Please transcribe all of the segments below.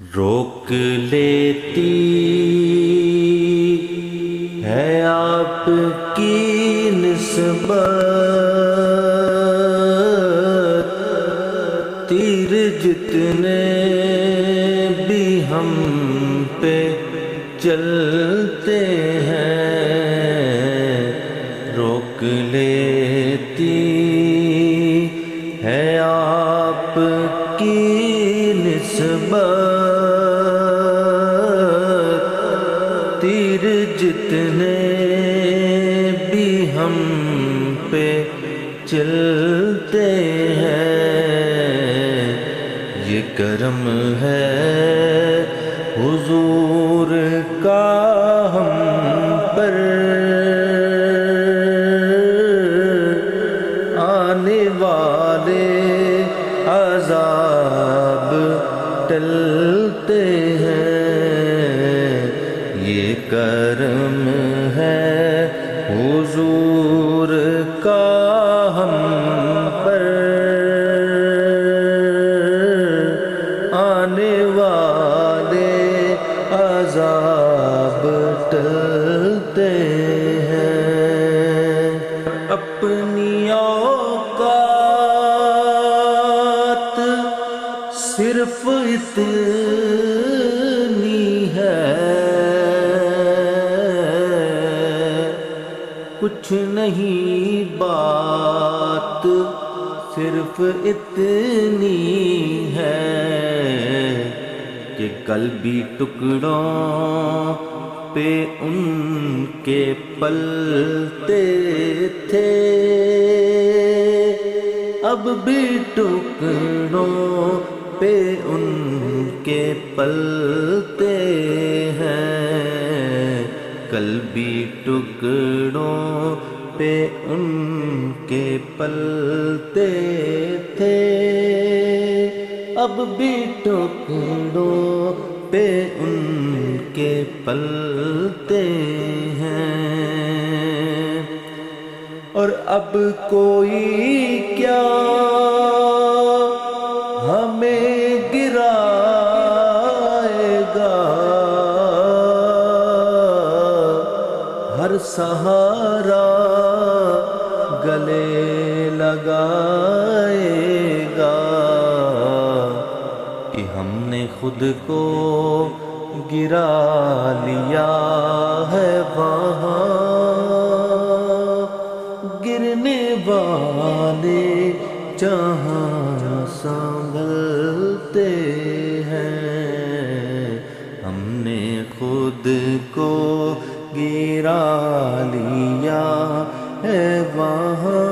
روک لیتی ہے آپ کی نسبت، تیر جتنے بھی ہم پہ چلتے ہیں، روک لیتی ہے آپ کی نسبت، تیر جتنے بھی ہم پہ چلتے ہیں، یہ کرم ہے حضور کا ہم پر، آنے والے عذاب ٹلتے ہیں، یہ کرم ہے حضور کا ہم پر، آنے والے عذاب ٹلتے ہیں۔ اپنی اوقات صرف اتنی ہے، کچھ نہیں بات صرف اتنی ہے کہ قلبی ٹکڑوں پہ ان کے پلتے تھے، اب بھی ٹکڑوں پہ ان کے پلتے ہیں، قلبی ٹکڑوں پہ ان کے پلتے تھے، اب بھی ٹکڑوں پہ ان کے پلتے ہیں، اور اب کوئی کیا ہمیں گرائے گا، ہر سہارا گلے لگائے گا، کہ ہم نے خود کو گرا لیا ہے وہاں، گرنے والے جہاں سنبھلتے ہیں، ہم نے خود کو گرا لیا ہے وہاں،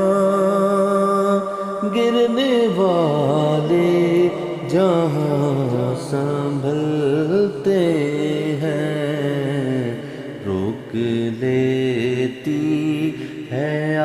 گرنے والے جہاں سنبھلتے ہیں، روک لیتی ہے